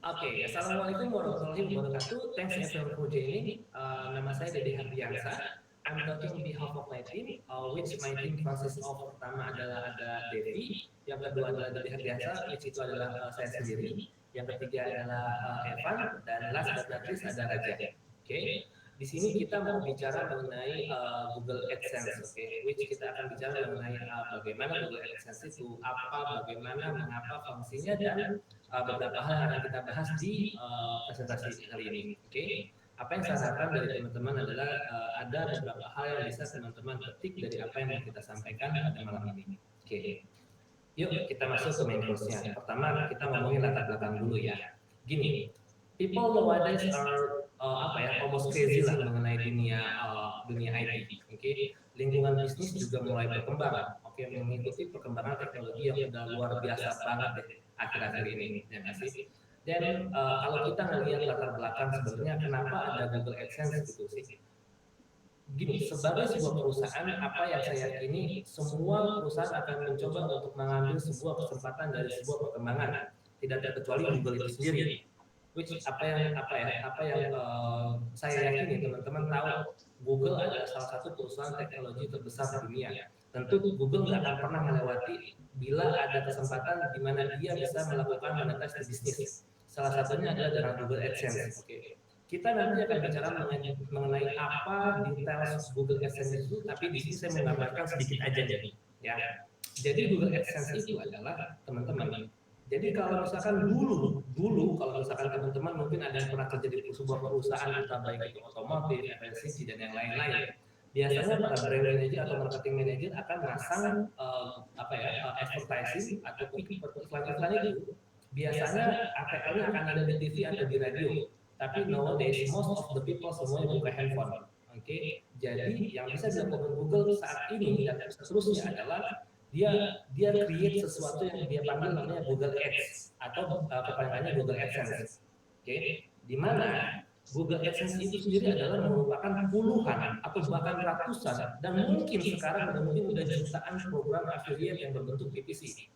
Oke, Assalamualaikum warahmatullahi wabarakatuh. Thanks everyone for joining. Nama saya Dede Hardiansa. I'm talking on behalf of my team, which my team consists of pertama adalah ada Devi, yang kedua adalah Dede Hardiansa, which itu adalah saya sendiri, yang ketiga adalah Evan, dan last but not least ada Raja. Oke, di sini kita mau bicara mengenai Google AdSense, oke, which kita akan bicara mengenai bagaimana Google AdSense itu, apa, bagaimana, mengapa fungsinya, dan beberapa hal yang akan kita bahas di presentasi hari ini. Oke, apa yang saya harapkan dari teman-teman adalah ada beberapa hal yang bisa teman-teman petik dari apa yang mau kita sampaikan pada malam ini. Oke, yuk kita masuk ke main course-nya. Pertama kita ngomongin latar belakang dulu ya. Gini, people nowadays are apa ya, almost crazy lah mengenai dunia IT. Oke, lingkungan bisnis juga mulai berkembang. Oke, mengikuti perkembangan teknologi yang udah luar biasa banget deh akhir-akhir ini, ya nggak sih? Dan kalau kita ngelihat latar belakang sebenarnya kenapa ada Google AdSense gitu sih? Gini, sebagai sebuah perusahaan, apa yang saya yakini, semua perusahaan akan mencoba untuk mengambil sebuah kesempatan dari sebuah perkembangan, tidak terkecuali Google itu sendiri. Which apa yang saya yakini teman-teman tahu, Google adalah salah satu perusahaan teknologi terbesar di dunia. Tentu Google nggak akan pernah melewati bila ada kesempatan di mana dia bisa melakukan monetize di bisnis. Salah satunya adalah dengan Google AdSense. Oke, kita nanti akan bicara mengenai apa details Google AdSense itu, tapi di sini saya menggambarkan sedikit aja nih, ya. Jadi Google AdSense itu adalah teman-teman. Jadi kalau misalkan dulu kalau misalkan teman-teman mungkin ada yang pernah kerja di sebuah perusahaan, entah baik itu otomotif, FMCG dan yang lain-lain, biasanya para brand manager atau marketing manager akan masang advertising atau iklan-iklan itu biasanya ATL-nya akan ada di TV atau di radio. Tapi nowadays most of the people semuanya buka handphone. Oke, jadi yang bisa dilakukan Google saat ini dan seterusnya adalah dia create sesuatu yang dia panggil namanya Google Ads atau kepanjangannya Google AdSense. Oke, di mana Google AdSense itu sendiri adalah merupakan puluhan atau bahkan ratusan dan mungkin sekarang udah jutaan program affiliate yang berbentuk PPC.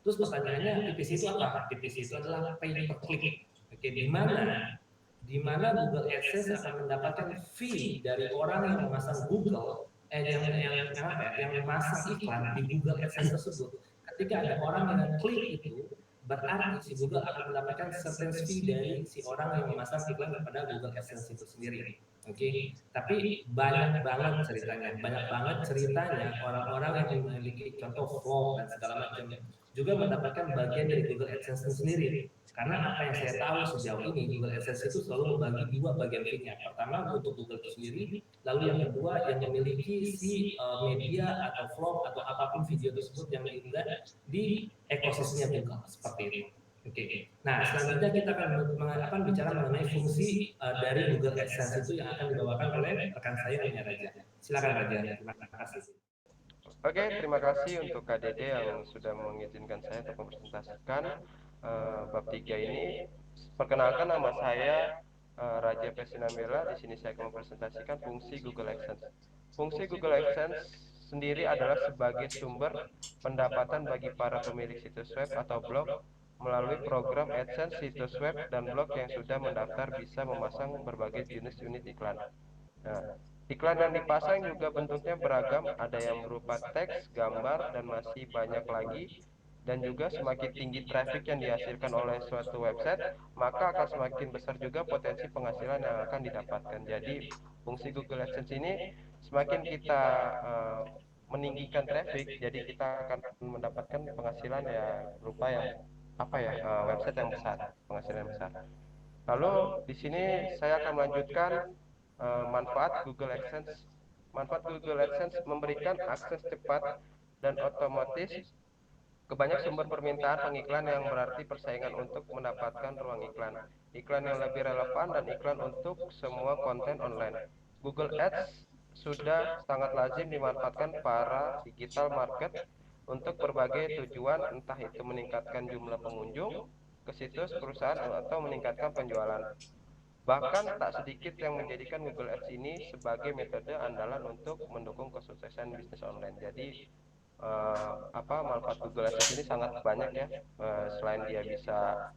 Terus pertanyaannya, PPC itu apa? PPC itu adalah pay per click. Oke, di mana Google AdSense akan mendapatkan fee dari orang yang memasang Google, yang memasang iklan di Google AdSense tersebut. Ketika ada orang yang klik itu, berarti si Google akan mendapatkan certain fee dari si orang yang memasang iklan kepada Google AdSense itu sendiri. Oke, tapi banyak banget ceritanya orang-orang yang memiliki contoh vlog dan segala macam juga mendapatkan bagian dari Google AdSense itu sendiri. Karena apa yang saya tahu sejauh ini, Google AdSense itu selalu membagi dua bagian fee-nya. Pertama untuk Google itu sendiri, lalu yang kedua yang memiliki si media atau vlog atau apapun video tersebut yang diunggah di ekosistemnya Google seperti itu. Oke. Nah, selanjutnya kita akan bicara mengenai fungsi dari Google AdSense itu yang akan dibawakan oleh rekan saya namanya Raja. Silakan Raja. Terima kasih. Oke, terima kasih untuk Kak Dede yang sudah mengizinkan saya untuk mempresentasikan bab 3 ini. Perkenalkan, nama saya Raja Pesinambela. Di sini saya akan mempresentasikan fungsi Google AdSense. Fungsi Google AdSense sendiri adalah sebagai sumber pendapatan bagi para pemilik situs web atau blog melalui program AdSense. Situs web dan blog yang sudah mendaftar bisa memasang berbagai jenis unit iklan. Nah, iklan yang dipasang juga bentuknya beragam, ada yang berupa teks, gambar, dan masih banyak lagi. Dan juga semakin tinggi traffic yang dihasilkan oleh suatu website, maka akan semakin besar juga potensi penghasilan yang akan didapatkan. Jadi, fungsi Google AdSense ini semakin kita meninggikan traffic, jadi kita akan mendapatkan penghasilan ya berupa yang website yang besar, penghasilan yang besar. Lalu di sini saya akan melanjutkan manfaat Google AdSense. Manfaat Google AdSense memberikan akses cepat dan otomatis ke banyak sumber permintaan pengiklan yang berarti persaingan untuk mendapatkan ruang iklan. Iklan yang lebih relevan dan iklan untuk semua konten online. Google Ads sudah sangat lazim dimanfaatkan para digital market untuk berbagai tujuan, entah itu meningkatkan jumlah pengunjung ke situs perusahaan atau meningkatkan penjualan. Bahkan tak sedikit yang menjadikan Google Ads ini sebagai metode andalan untuk mendukung kesuksesan bisnis online. Jadi manfaat Google Ads ini sangat banyak ya. Selain dia bisa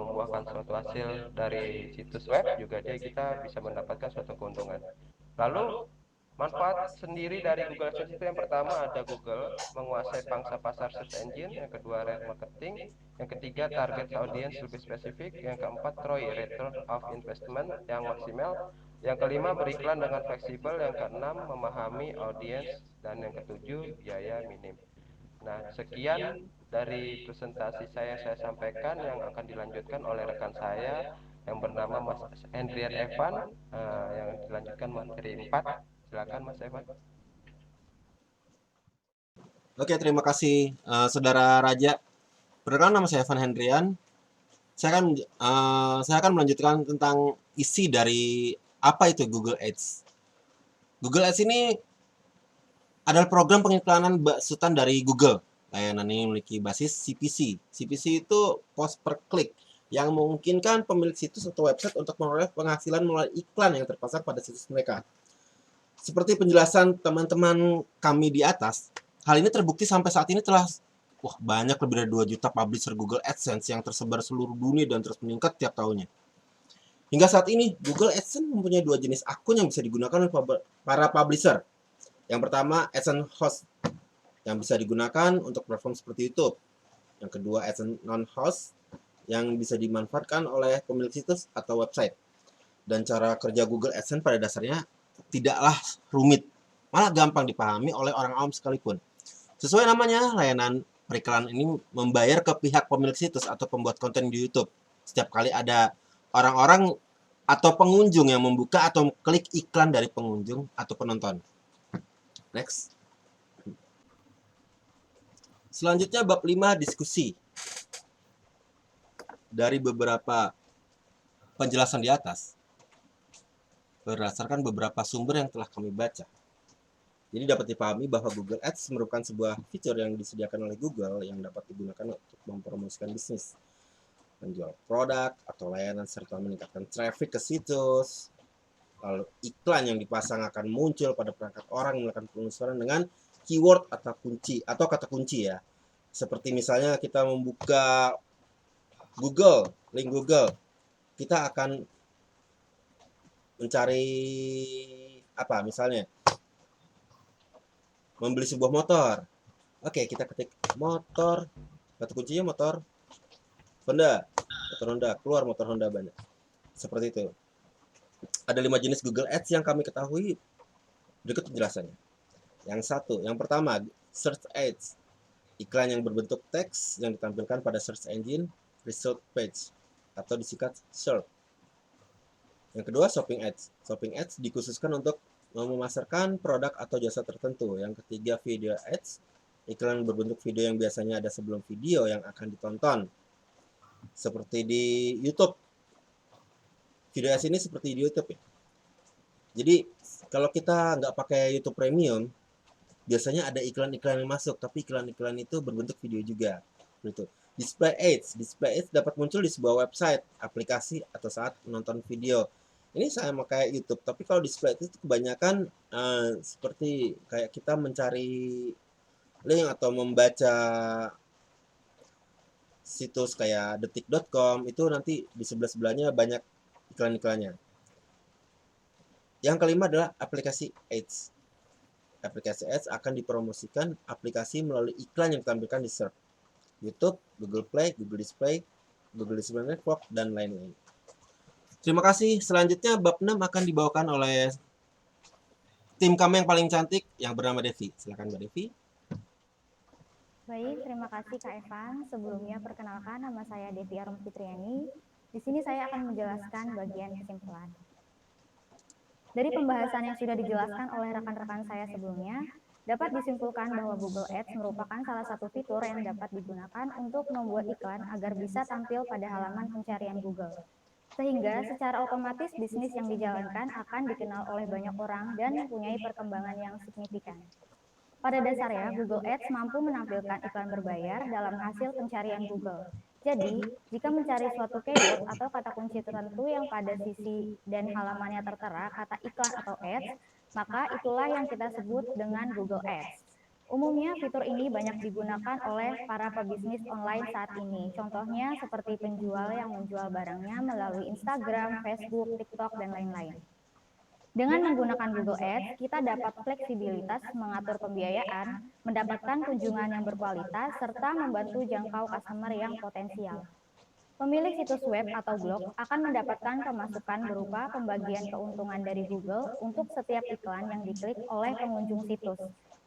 membuahkan suatu hasil dari situs web, juga kita bisa mendapatkan suatu keuntungan. Lalu manfaat sendiri dari Google AdSense itu, yang pertama ada Google menguasai pangsa pasar search engine, yang kedua area marketing, yang ketiga target audience lebih spesifik, yang keempat ROI return of investment yang maksimal, yang kelima beriklan dengan fleksibel, yang keenam memahami audience, dan yang ketujuh biaya minim. Nah, sekian dari presentasi saya sampaikan, yang akan dilanjutkan oleh rekan saya yang bernama Mas Hendrian Evan, yang dilanjutkan materi 4. Silakan Mas Evan. Oke, terima kasih Saudara Raja. Perkenalkan, nama saya Evan Hendrian. Saya akan melanjutkan tentang isi dari apa itu Google Ads. Google Ads ini adalah program pengiklanan besutan dari Google. Layanan ini memiliki basis CPC. CPC itu cost per click, yang memungkinkan pemilik situs atau website untuk memperoleh penghasilan melalui iklan yang terpasang pada situs mereka. Seperti penjelasan teman-teman kami di atas, hal ini terbukti sampai saat ini telah banyak lebih dari 2 juta publisher Google AdSense yang tersebar seluruh dunia dan terus meningkat tiap tahunnya. Hingga saat ini, Google AdSense mempunyai 2 jenis akun yang bisa digunakan oleh para publisher. Yang pertama, AdSense Host, yang bisa digunakan untuk platform seperti YouTube. Yang kedua, AdSense Non-Host, yang bisa dimanfaatkan oleh pemilik situs atau website. Dan cara kerja Google AdSense pada dasarnya tidaklah rumit, malah gampang dipahami oleh orang awam sekalipun. Sesuai namanya, layanan periklanan ini membayar ke pihak pemilik situs atau pembuat konten di YouTube setiap kali ada orang-orang atau pengunjung yang membuka atau klik iklan dari pengunjung atau penonton. Next. Selanjutnya bab 5, diskusi. Dari beberapa penjelasan di atas, berdasarkan beberapa sumber yang telah kami baca, jadi dapat dipahami bahwa Google Ads merupakan sebuah fitur yang disediakan oleh Google yang dapat digunakan untuk mempromosikan bisnis, menjual produk atau layanan, serta meningkatkan traffic ke situs. Lalu iklan yang dipasang akan muncul pada perangkat orang melakukan penelusuran dengan keyword atau kunci atau kata kunci ya. Seperti misalnya kita membuka Google, link Google, kita akan mencari apa misalnya? Membeli sebuah motor. Oke, kita ketik motor, kata kuncinya motor Honda, keluar motor Honda banyak. Seperti itu. Ada 5 jenis Google Ads yang kami ketahui, berikut penjelasannya. Yang pertama, Search Ads, iklan yang berbentuk teks yang ditampilkan pada search engine result page atau disingkat SERP. Yang kedua, Shopping Ads. Shopping Ads dikhususkan untuk memasarkan produk atau jasa tertentu. Yang ketiga, Video Ads, iklan berbentuk video yang biasanya ada sebelum video yang akan ditonton, seperti di YouTube. Video ads ini seperti di YouTube ya. Jadi kalau kita nggak pakai YouTube Premium, biasanya ada iklan-iklan yang masuk, tapi iklan-iklan itu berbentuk video juga. Gitu. Display ads dapat muncul di sebuah website, aplikasi, atau saat menonton video. Ini sama kayak YouTube, tapi kalau display itu kebanyakan seperti kayak kita mencari link atau membaca situs kayak detik.com, itu nanti di sebelah-sebelahnya banyak iklan-iklannya. Yang kelima adalah aplikasi ads. Aplikasi ads akan dipromosikan aplikasi melalui iklan yang ditampilkan di search, YouTube, Google Play, Google Display, Google Display Network, dan lain-lain. Terima kasih. Selanjutnya bab 6 akan dibawakan oleh tim kami yang paling cantik yang bernama Devi. Silakan Mbak Devi. Baik, terima kasih Kak Evan. Sebelumnya perkenalkan, nama saya Devi Arum Fitriani. Di sini saya akan menjelaskan bagian kesimpulan. Dari pembahasan yang sudah dijelaskan oleh rekan-rekan saya sebelumnya, dapat disimpulkan bahwa Google Ads merupakan salah satu fitur yang dapat digunakan untuk membuat iklan agar bisa tampil pada halaman pencarian Google. Sehingga secara otomatis bisnis yang dijalankan akan dikenal oleh banyak orang dan mempunyai perkembangan yang signifikan. Pada dasarnya, Google Ads mampu menampilkan iklan berbayar dalam hasil pencarian Google. Jadi, jika mencari suatu keyword atau kata kunci tertentu yang pada sisi dan halamannya tertera kata iklan atau ads, maka itulah yang kita sebut dengan Google Ads. Umumnya fitur ini banyak digunakan oleh para pebisnis online saat ini. Contohnya seperti penjual yang menjual barangnya melalui Instagram, Facebook, TikTok, dan lain-lain. Dengan menggunakan Google Ads, kita dapat fleksibilitas mengatur pembiayaan, mendapatkan kunjungan yang berkualitas, serta membantu jangkau customer yang potensial. Pemilik situs web atau blog akan mendapatkan pemasukan berupa pembagian keuntungan dari Google untuk setiap iklan yang diklik oleh pengunjung situs,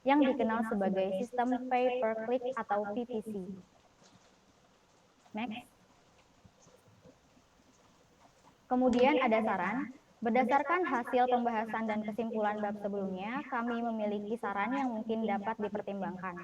yang dikenal sebagai sistem pay per click atau PPC. Next. Kemudian ada saran. Berdasarkan hasil pembahasan dan kesimpulan bab sebelumnya, kami memiliki saran yang mungkin dapat dipertimbangkan,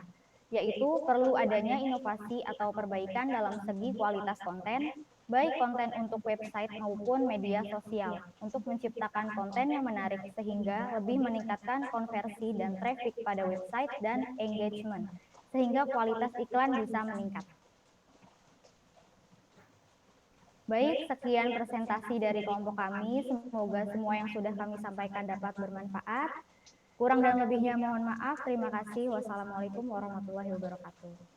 yaitu perlu adanya inovasi atau perbaikan dalam segi kualitas konten, baik konten untuk website maupun media sosial, untuk menciptakan konten yang menarik sehingga lebih meningkatkan konversi dan traffic pada website dan engagement, sehingga kualitas iklan bisa meningkat. Baik, sekian presentasi dari kelompok kami. Semoga semua yang sudah kami sampaikan dapat bermanfaat. Kurang dan lebihnya mohon maaf. Terima kasih. Wassalamualaikum warahmatullahi wabarakatuh.